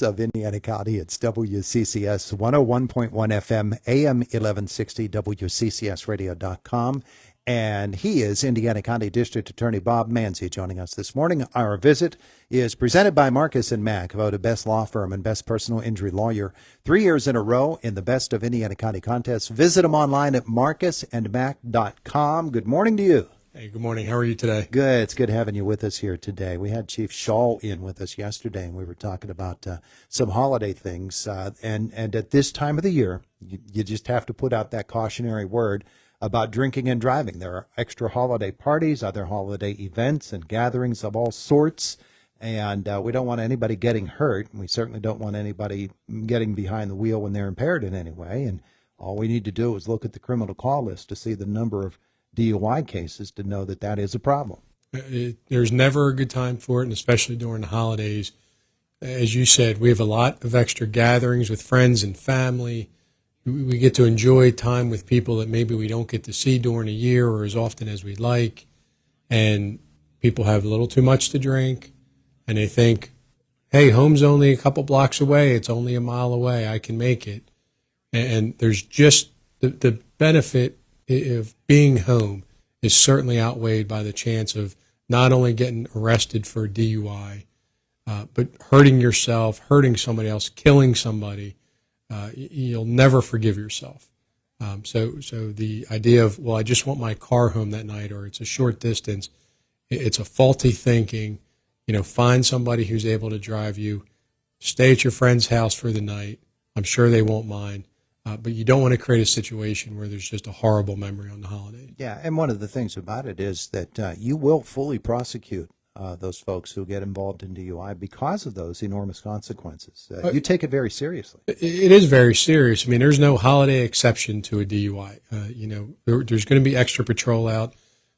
of Indiana County. It's WCCS 101.1 FM, AM 1160, WCCSradio.com. And he is Indiana County District Attorney Bob Manzi joining us this morning. Our visit is presented by Marcus & Mack, voted best law firm and best personal injury lawyer 3 years in a row in the Best of Indiana County contest. Visit them online at marcusandmack.com. Good morning to you. Hey, good morning. How are you today? Good. It's good having you with us here today. We had Chief Shaw in with us yesterday, and we were talking about some holiday things. And at this time of the year, you just have to put out that cautionary word about drinking and driving. There are extra holiday parties, other holiday events and gatherings of all sorts, and we don't want anybody getting hurt. And we certainly don't want anybody getting behind the wheel when they're impaired in any way. And all we need to do is look at the criminal call list to see the number of DUI cases to know that that is a problem. There's never a good time for it, and especially during the holidays. As you said, we have a lot of extra gatherings with friends and family. We get to enjoy time with people that maybe we don't get to see during a year or as often as we'd like. And people have a little too much to drink, and they think, hey, home's only a couple blocks away. It's only a mile away. I can make it. And there's just the benefit of being home is certainly outweighed by the chance of not only getting arrested for DUI, but hurting yourself, hurting somebody else, killing somebody. You'll never forgive yourself. So the idea of, well, I just want my car home that night, or it's a short distance, it's a faulty thinking. Find somebody who's able to drive you, stay at your friend's house for the night. I'm sure they won't mind. But you don't want to create a situation where there's just a horrible memory on the holiday. Yeah, and one of the things about it is that you will fully prosecute those folks who get involved in DUI because of those enormous consequences. You take it very seriously. It is very serious. I mean, there's no holiday exception to a DUI. There's going to be extra patrol out.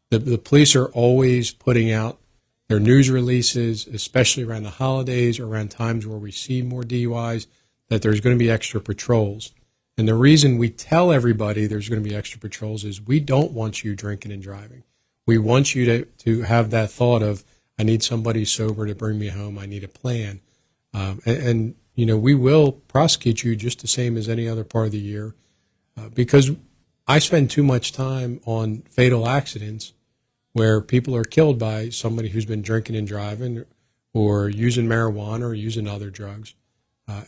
The police are always putting out their news releases, especially around the holidays or around times where we see more DUIs, that there's going to be extra patrols. And the reason we tell everybody there's going to be extra patrols is we don't want you drinking and driving. We want you to have that thought of, I need somebody sober to bring me home. I need a plan. And we will prosecute you just the same as any other part of the year because I spend too much time on fatal accidents where people are killed by somebody who's been drinking and driving or using marijuana or using other drugs.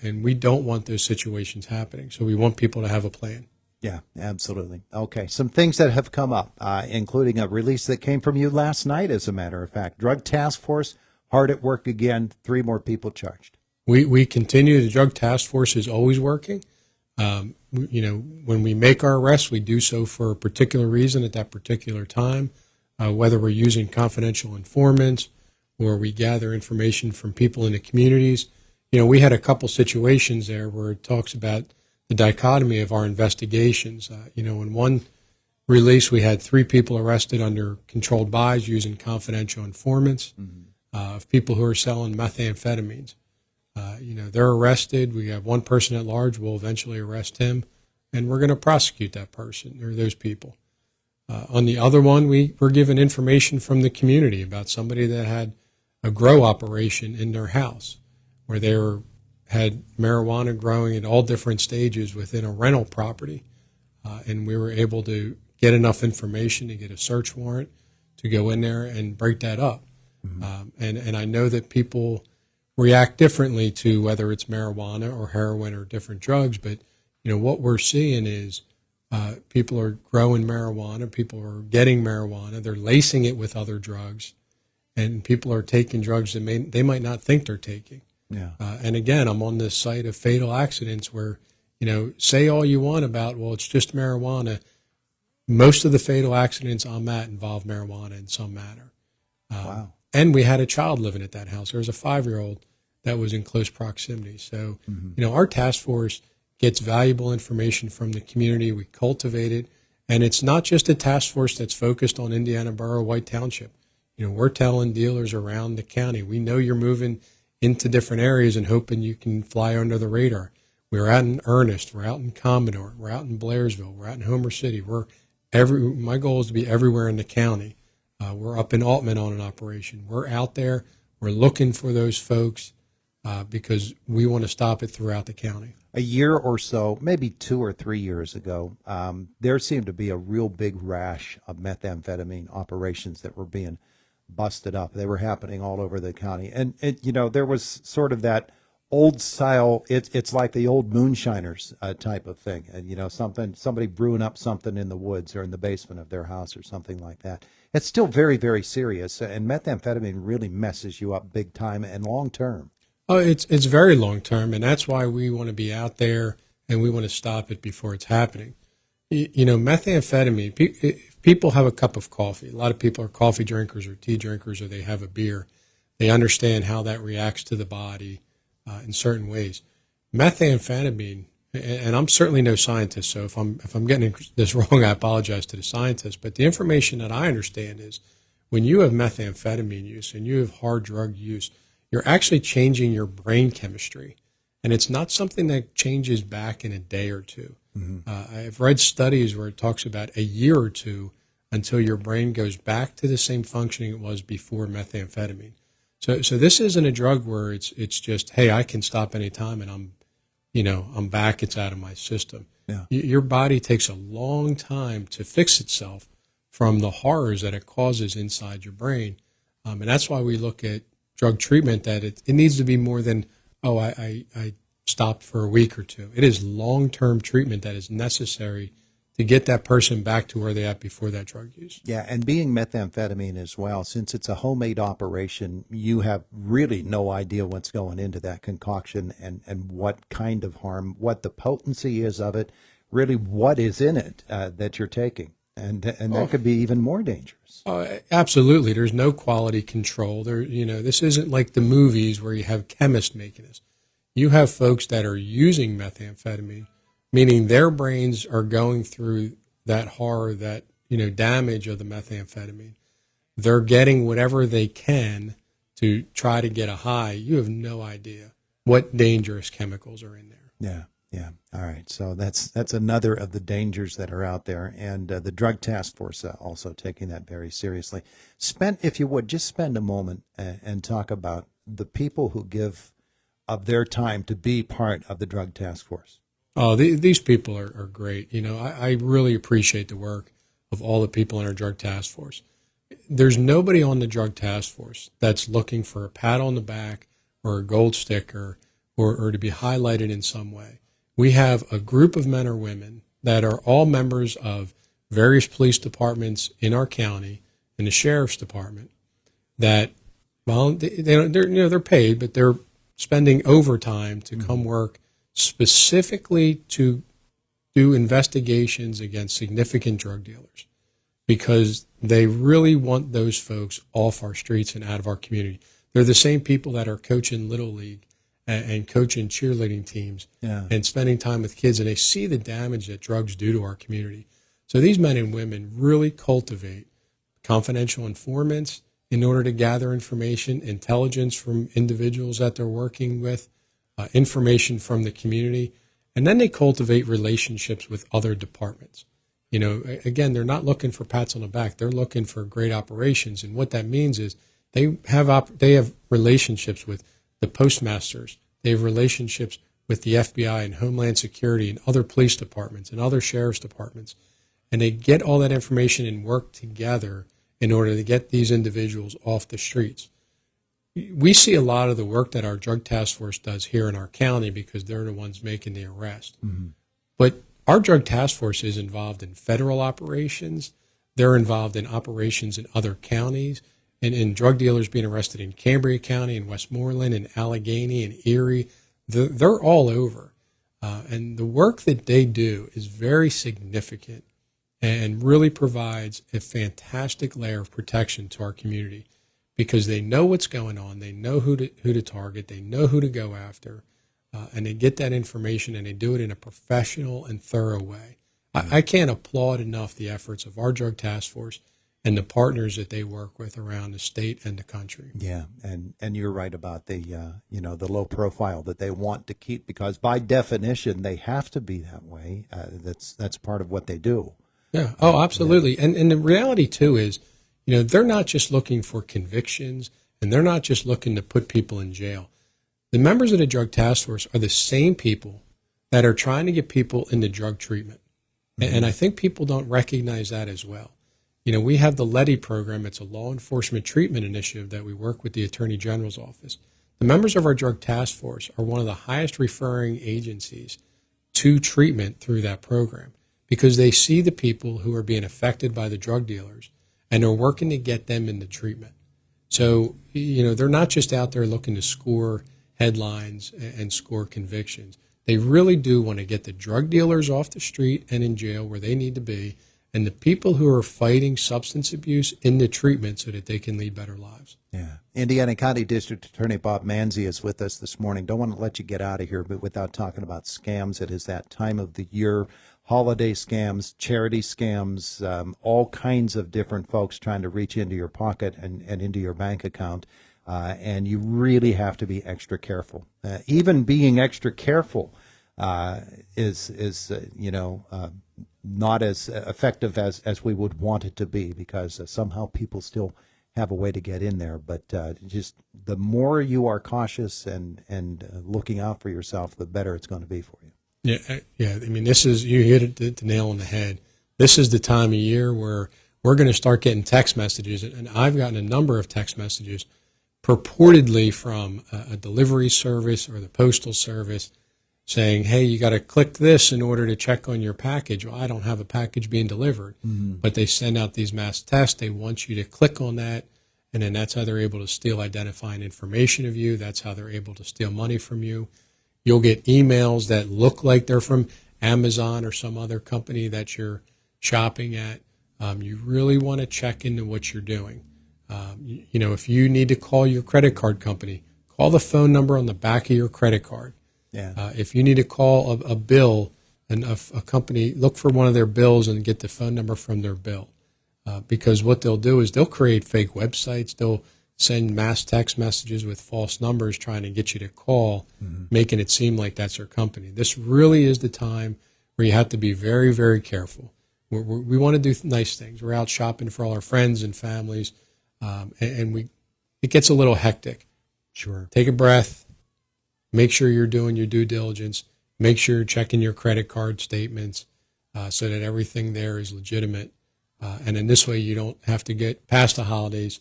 And we don't want those situations happening. So we want people to have a plan. Yeah, absolutely. Okay, some things that have come up, including a release that came from you last night, as a matter of fact. Drug Task Force, hard at work again, 3 more people charged. We continue. The Drug Task Force is always working. When we make our arrests, we do so for a particular reason at that particular time, whether we're using confidential informants or we gather information from people in the communities. We had a couple situations there where it talks about the dichotomy of our investigations. In one release, we had 3 people arrested under controlled buys using confidential informants of people who are selling methamphetamines. They're arrested. We have one person at large. We'll eventually arrest him, and we're going to prosecute that person or those people. On the other one, we were given information from the community about somebody that had a grow operation in their house, where they had marijuana growing at all different stages within a rental property. And we were able to get enough information to get a search warrant to go in there and break that up. And I know that people react differently to whether it's marijuana or heroin or different drugs, but what we're seeing is people are growing marijuana, people are getting marijuana, they're lacing it with other drugs, and people are taking drugs that they might not think they're taking. Yeah. And again, I'm on this site of fatal accidents where, say all you want about, well, it's just marijuana. Most of the fatal accidents I'm at involve marijuana in some manner. Wow. And we had a child living at that house. There was a 5-year-old that was in close proximity. So, our task force gets valuable information from the community. We cultivate it. And it's not just a task force that's focused on Indiana Borough, White Township. We're telling dealers around the county, we know you're moving into different areas and hoping you can fly under the radar. We're out in Ernest. We're out in Commodore. We're out in Blairsville. We're out in Homer City. My goal is to be everywhere in the county. We're up in Altman on an operation. We're out there. We're looking for those folks. because we want to stop it throughout the county. A year or so, maybe 2 or 3 years ago, there seemed to be a real big rash of methamphetamine operations that were being busted up. They were happening all over the county. And there was sort of that old style, it's like the old moonshiners type of thing. And, somebody brewing up something in the woods or in the basement of their house or something like that. It's still very, very serious. And methamphetamine really messes you up big time and long term. Oh, it's very long term, and that's why we want to be out there and we want to stop it before it's happening. Methamphetamine, if people have a cup of coffee. A lot of people are coffee drinkers or tea drinkers, or they have a beer. They understand how that reacts to the body in certain ways. Methamphetamine, and I'm certainly no scientist, so if I'm getting this wrong, I apologize to the scientists. But the information that I understand is when you have methamphetamine use and you have hard drug use, you're actually changing your brain chemistry. And it's not something that changes back in a day or two. Mm-hmm. I've read studies where it talks about a year or two until your brain goes back to the same functioning it was before methamphetamine. So this isn't a drug where it's just, hey, I can stop anytime and I'm back, it's out of my system. Yeah. Your body takes a long time to fix itself from the horrors that it causes inside your brain. And that's why we look at drug treatment, that it needs to be more than, I stopped for a week or two. It is long-term treatment that is necessary to get that person back to where they at before that drug use. Yeah, and being methamphetamine as well, since it's a homemade operation, you have really no idea what's going into that concoction and what kind of harm, what the potency is of it, really what is in it that you're taking. And that could be even more dangerous. Absolutely. There's no quality control. This isn't like the movies where you have chemists making this. You have folks that are using methamphetamine, meaning their brains are going through that horror, that damage of the methamphetamine. They're getting whatever they can to try to get a high. You have no idea what dangerous chemicals are in there. Yeah. Yeah. All right. So that's another of the dangers that are out there, and the Drug Task Force also taking that very seriously. If you would, just spend a moment and talk about the people who give of their time to be part of the Drug Task Force. Oh, these people are great. I really appreciate the work of all the people in our Drug Task Force. There's nobody on the Drug Task Force that's looking for a pat on the back or a gold sticker or to be highlighted in some way. We have a group of men or women that are all members of various police departments in our county and the sheriff's department that, well, they're paid, but they're spending overtime to come work specifically to do investigations against significant drug dealers because they really want those folks off our streets and out of our community. They're the same people that are coaching Little League and coaching cheerleading teams and spending time with kids, and they see the damage that drugs do to our community. So these men and women really cultivate confidential informants in order to gather information, intelligence from individuals that they're working with, information from the community, and then they cultivate relationships with other departments. Again, they're not looking for pats on the back. They're looking for great operations, and what that means is they have relationships with the postmasters. They have relationships with the FBI and Homeland Security and other police departments and other sheriff's departments. And they get all that information and work together in order to get these individuals off the streets. We see a lot of the work that our Drug Task Force does here in our county because they're the ones making the arrest. Mm-hmm. But our Drug Task Force is involved in federal operations. They're involved in operations in other counties. And in drug dealers being arrested in Cambria County and Westmoreland and Allegheny and Erie, they're all over. And the work that they do is very significant and really provides a fantastic layer of protection to our community because they know what's going on, they know who to target, they know who to go after, and they get that information and they do it in a professional and thorough way. I can't applaud enough the efforts of our Drug Task Force and the partners that they work with around the state and the country. Yeah, and you're right about the the low profile that they want to keep because by definition they have to be that way. That's part of what they do. Yeah. Oh, absolutely. Yeah. And the reality too is, they're not just looking for convictions and they're not just looking to put people in jail. The members of the Drug Task Force are the same people that are trying to get people into drug treatment. And I think people don't recognize that as well. We have the LETI program. It's a law enforcement treatment initiative that we work with the Attorney General's office. The members of our Drug Task Force are one of the highest referring agencies to treatment through that program because they see the people who are being affected by the drug dealers and are working to get them into treatment. So, they're not just out there looking to score headlines and score convictions. They really do want to get the drug dealers off the street and in jail where they need to be, and the people who are fighting substance abuse into treatment so that they can lead better lives. Yeah. Indiana County District Attorney Bob Manzi is with us this morning. Don't want to let you get out of here, but without talking about scams. It is that time of the year, holiday scams, charity scams, all kinds of different folks trying to reach into your pocket and into your bank account. And you really have to be extra careful. Even being extra careful is not as effective as we would want it to be because somehow people still have a way to get in there. But just the more you are cautious and looking out for yourself, the better it's going to be for you. Yeah. I mean, you hit the nail on the head. This is the time of year where we're going to start getting text messages, and I've gotten a number of text messages purportedly from a delivery service or the postal service saying, hey, you got to click this in order to check on your package. Well, I don't have a package being delivered, but they send out these mass tests. They want you to click on that, and then that's how they're able to steal identifying information of you. That's how they're able to steal money from you. You'll get emails that look like they're from Amazon or some other company that you're shopping at. You really want to check into what you're doing. If you need to call your credit card company, call the phone number on the back of your credit card. Yeah. If you need to call a bill and a company, look for one of their bills and get the phone number from their bill. Because what they'll do is they'll create fake websites. They'll send mass text messages with false numbers trying to get you to call, making it seem like that's their company. This really is the time where you have to be very, very careful. We want to do nice things. We're out shopping for all our friends and families, and it gets a little hectic. Sure. Take a breath. Make sure you're doing your due diligence. Make sure you're checking your credit card statements so that everything there is legitimate. And in this way, you don't have to get past the holidays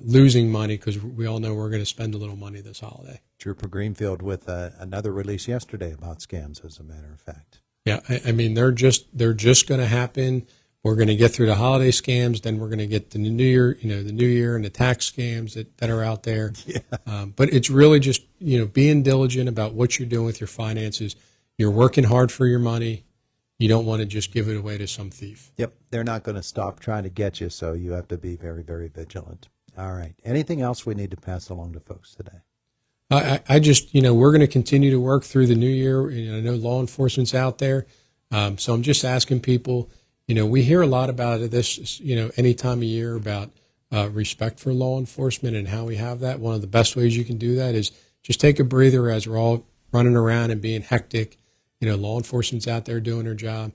losing money because we all know we're going to spend a little money this holiday. Trooper Greenfield with another release yesterday about scams, as a matter of fact. Yeah, I mean, they're just going to happen. We're going to get through the holiday scams, then we're going to get the new year, the new year and the tax scams that are out there. Yeah. But it's really just, being diligent about what you're doing with your finances. You're working hard for your money. You don't want to just give it away to some thief. Yep. They're not going to stop trying to get you, so you have to be very, very vigilant. All right. Anything else we need to pass along to folks today? I just, we're going to continue to work through the new year. I know law enforcement's out there. So I'm just asking people, we hear a lot about this, any time of year about respect for law enforcement and how we have that. One of the best ways you can do that is just take a breather as we're all running around and being hectic. Law enforcement's out there doing their job.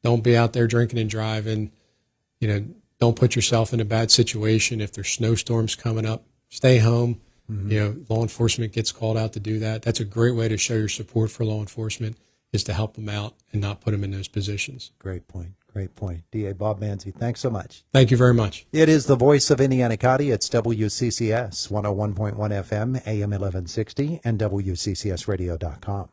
Don't be out there drinking and driving. Don't put yourself in a bad situation. If there's snowstorms coming up, stay home. Law enforcement gets called out to do that. That's a great way to show your support for law enforcement, is to help them out and not put them in those positions. Great point. Great point. DA Bob Manzi, thanks so much. Thank you very much. It is the voice of Indiana County. It's WCCS 101.1 FM, AM 1160, and WCCSradio.com.